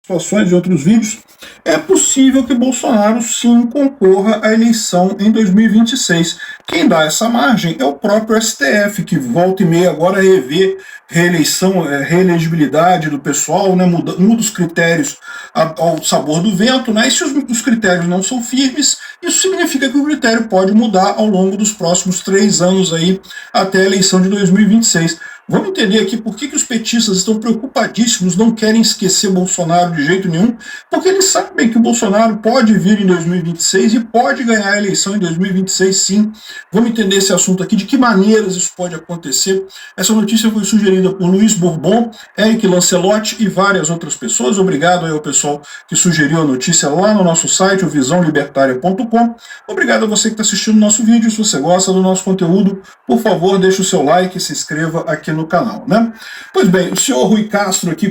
situações e outros vídeos, é possível que Bolsonaro sim concorra à eleição em 2026. Quem dá essa margem é o próprio STF, que volta e meia agora rever reeleição, reelegibilidade do pessoal, né, muda os critérios ao sabor do vento, né, e se os critérios não são firmes, isso significa que o critério pode mudar ao longo dos próximos 3 anos aí, até a eleição de 2026. Vamos entender aqui por que os petistas estão preocupadíssimos, não querem esquecer Bolsonaro de jeito nenhum, porque eles sabem que o Bolsonaro pode vir em 2026 e pode ganhar a eleição em 2026 sim. Vamos entender esse assunto aqui, de que maneiras isso pode acontecer. Essa notícia foi sugerida por Luiz Bourbon, Eric Lancelotti e várias outras pessoas. Obrigado aí ao pessoal que sugeriu a notícia lá no nosso site, o visãolibertaria.com. Obrigado a você que está assistindo o nosso vídeo. Se você gosta do nosso conteúdo, por favor, deixe o seu like e se inscreva aqui no canal, né? Pois bem, o senhor Rui Castro aqui,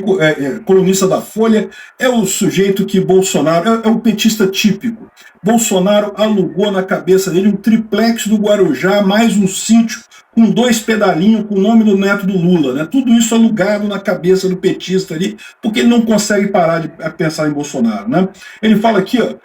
colunista da Folha, é o sujeito que Bolsonaro, é o petista típico. Bolsonaro alugou na cabeça dele um triplex do Guarujá, mais um sítio com 2 pedalinhos com o nome do neto do Lula, né? Tudo isso alugado na cabeça do petista ali, porque ele não consegue parar de pensar em Bolsonaro, né? Ele fala aqui, ó,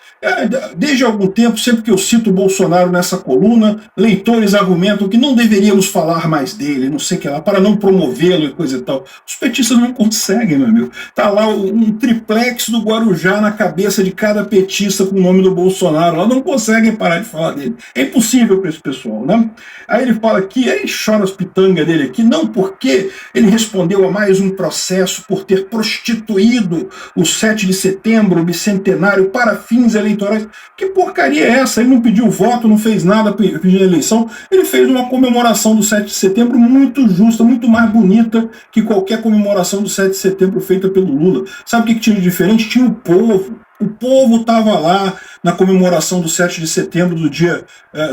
desde algum tempo, sempre que eu cito o Bolsonaro nessa coluna, leitores argumentam que não deveríamos falar mais dele, não sei o que lá, para não promovê-lo e coisa e tal. Os petistas não conseguem, meu amigo. Tá lá um triplex do Guarujá na cabeça de cada petista com o nome do Bolsonaro, lá não conseguem parar de falar dele. É impossível para esse pessoal, né? Aí ele fala aqui, aí chora as pitangas dele aqui, não porque ele respondeu a mais um processo por ter prostituído o 7 de setembro, o bicentenário, para fins eleitorais. Que porcaria é essa? Ele não pediu voto, não fez nada pedindo eleição, ele fez uma comemoração do 7 de setembro muito justa, muito mais bonita que qualquer comemoração do 7 de setembro feita pelo Lula. Sabe o que tinha de diferente? Tinha o povo. O povo estava lá na comemoração do 7 de setembro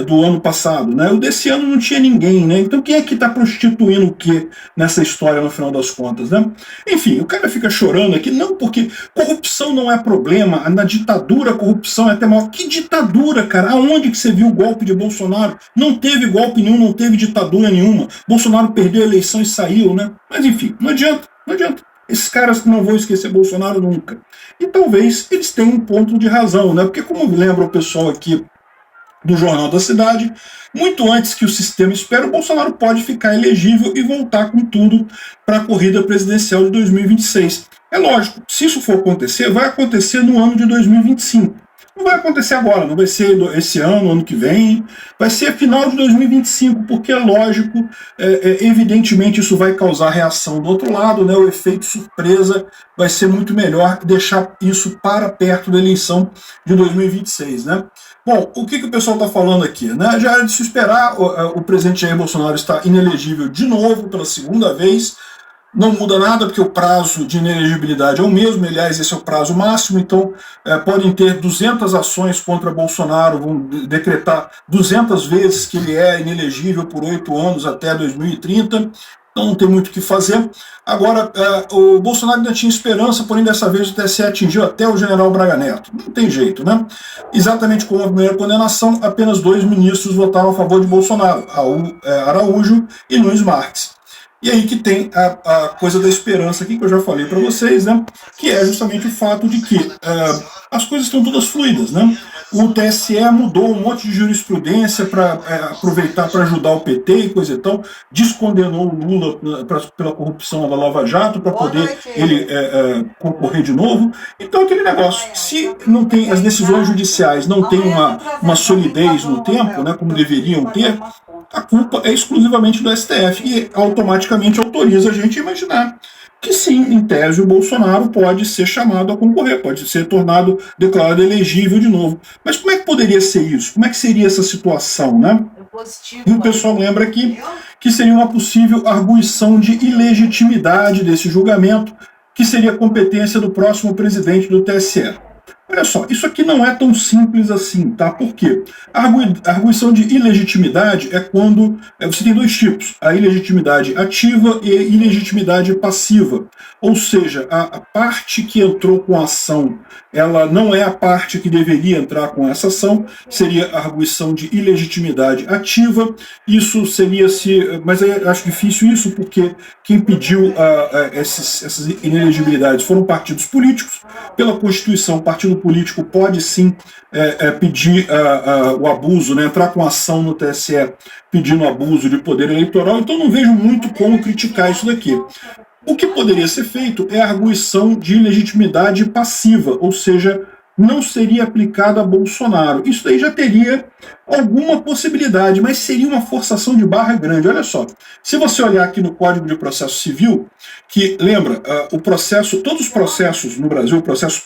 do ano passado, né? O desse ano não tinha ninguém, né? Então quem é que está prostituindo o quê nessa história no final das contas, né? Enfim, o cara fica chorando aqui, não porque corrupção não é problema, na ditadura a corrupção é até maior. Que ditadura, cara? Aonde que você viu o golpe de Bolsonaro? Não teve golpe nenhum, não teve ditadura nenhuma. Bolsonaro perdeu a eleição e saiu, né? Mas enfim, não adianta, não adianta. Esses caras não vão esquecer Bolsonaro nunca. E talvez eles tenham um ponto de razão, né? Porque, como lembra o pessoal aqui do Jornal da Cidade, muito antes que o sistema espere, o Bolsonaro pode ficar elegível e voltar com tudo para a corrida presidencial de 2026. É lógico, se isso for acontecer, vai acontecer no ano de 2025. Não vai acontecer agora, não vai ser esse ano que vem, vai ser final de 2025, porque é lógico, evidentemente isso vai causar reação do outro lado, né? O efeito surpresa vai ser muito melhor deixar isso para perto da eleição de 2026, né? Bom, o que o pessoal está falando aqui, né? Já era de se esperar, o presidente Jair Bolsonaro está inelegível de novo, pela segunda vez. Não muda nada, porque o prazo de inelegibilidade é o mesmo, aliás, esse é o prazo máximo, então podem ter 200 ações contra Bolsonaro, vão decretar 200 vezes que ele é inelegível por 8 anos até 2030, então não tem muito o que fazer. Agora, o Bolsonaro ainda tinha esperança, porém dessa vez o TSE atingiu até o general Braga Neto. Não tem jeito, né? Exatamente como a primeira condenação, apenas 2 ministros votaram a favor de Bolsonaro, Araújo e Nunes Marques. E aí que tem a coisa da esperança aqui, que eu já falei para vocês, né? Que é justamente o fato de que as coisas estão todas fluidas, né? O TSE mudou um monte de jurisprudência para aproveitar para ajudar o PT e coisa e tal, descondenou o Lula pela corrupção da Lava Jato para poder ele concorrer de novo. Então aquele negócio, se não tem as decisões judiciais não têm uma solidez no tempo, né, como deveriam ter, a culpa é exclusivamente do STF e automaticamente autoriza a gente a imaginar que sim, em tese, o Bolsonaro pode ser chamado a concorrer, pode ser declarado elegível de novo. Mas como é que poderia ser isso? Como é que seria essa situação, né? E o pessoal lembra aqui que seria uma possível arguição de ilegitimidade desse julgamento, que seria competência do próximo presidente do TSE. Olha só, isso aqui não é tão simples assim, tá? Por quê? A arguição de ilegitimidade é quando você tem dois tipos, a ilegitimidade ativa e a ilegitimidade passiva. Ou seja, a parte que entrou com a ação, ela não é a parte que deveria entrar com essa ação, seria a arguição de ilegitimidade ativa. Isso seria se. Mas eu acho difícil isso, porque quem pediu essas inelegibilidades foram partidos políticos. Pela Constituição, o partido político pode sim pedir o abuso, né, entrar com ação no TSE pedindo abuso de poder eleitoral, então não vejo muito como criticar isso daqui. O que poderia ser feito é a arguição de legitimidade passiva, ou seja, não seria aplicada a Bolsonaro. Isso daí já teria alguma possibilidade, mas seria uma forçação de barra grande. Olha só, se você olhar aqui no Código de Processo Civil, que lembra, o processo, todos os processos no Brasil, o processo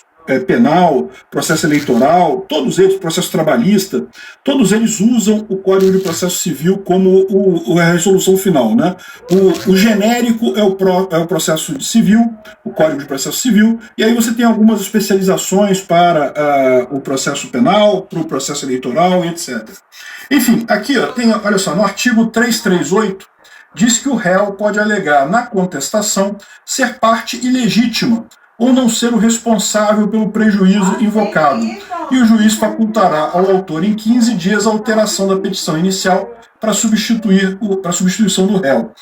penal, processo eleitoral, todos eles, processo trabalhista, todos eles usam o Código de Processo Civil como a resolução final, né? O genérico é o processo civil, o Código de Processo Civil, e aí você tem algumas especializações para o processo penal, para o processo eleitoral e etc. Enfim, aqui ó, olha só, no artigo 338, diz que o réu pode alegar na contestação ser parte ilegítima, ou não ser o responsável pelo prejuízo invocado, e o juiz facultará ao autor em 15 dias a alteração da petição inicial para substituição do réu.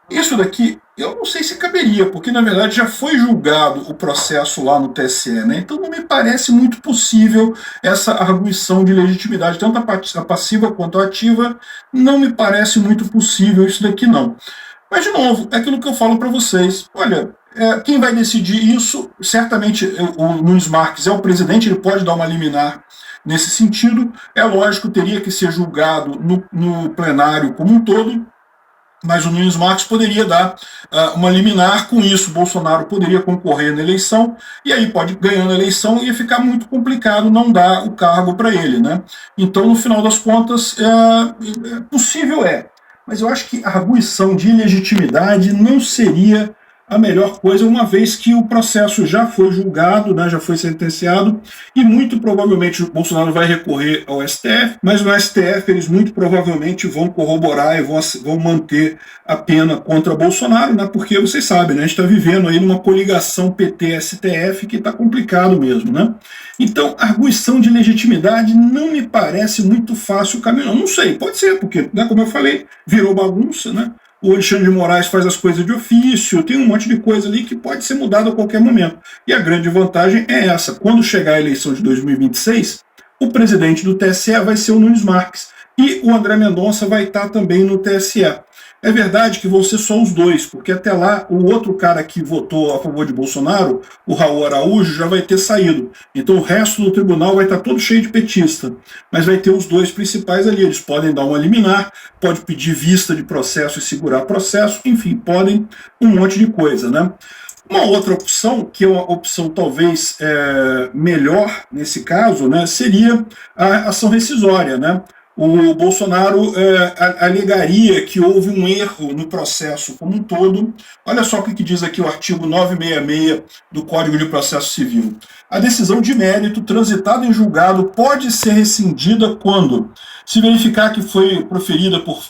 Isso daqui, eu não sei se caberia, porque na verdade já foi julgado o processo lá no TSE, né? Então não me parece muito possível essa arguição de legitimidade, tanto a passiva quanto a ativa, não me parece muito possível isso daqui não. Mas, de novo, é aquilo que eu falo para vocês. Olha, quem vai decidir isso, certamente o Nunes Marques é o presidente, ele pode dar uma liminar nesse sentido. É lógico, teria que ser julgado no plenário como um todo, mas o Nunes Marques poderia dar uma liminar com isso. Bolsonaro poderia concorrer na eleição, e aí pode ganhando a eleição ia ficar muito complicado não dar o cargo para ele, né? Então, no final das contas, possível mas eu acho que a arguição de ilegitimidade não seria a melhor coisa, uma vez que o processo já foi julgado, né, já foi sentenciado, e muito provavelmente o Bolsonaro vai recorrer ao STF, mas no STF eles muito provavelmente vão corroborar e vão manter a pena contra Bolsonaro, né, porque vocês sabem, né, a gente está vivendo aí numa coligação PT-STF que está complicado mesmo, né? Então, a arguição de legitimidade não me parece muito fácil o caminho. Não sei, pode ser, porque, né, como eu falei, virou bagunça, né? O Alexandre de Moraes faz as coisas de ofício, tem um monte de coisa ali que pode ser mudado a qualquer momento. E a grande vantagem é essa: quando chegar a eleição de 2026, o presidente do TSE vai ser o Nunes Marques e o André Mendonça vai estar também no TSE. É verdade que vão ser só os dois, porque até lá o outro cara que votou a favor de Bolsonaro, o Raul Araújo, já vai ter saído. Então o resto do tribunal vai estar todo cheio de petista. Mas vai ter os dois principais ali. Eles podem dar uma liminar, pode pedir vista de processo e segurar processo, enfim, podem um monte de coisa, né? Uma outra opção, que é uma opção talvez melhor nesse caso, né, seria a ação rescisória, né? O Bolsonaro alegaria que houve um erro no processo como um todo. Olha só o que diz aqui o artigo 966 do Código de Processo Civil. A decisão de mérito transitada em julgado pode ser rescindida quando se verificar que foi proferida por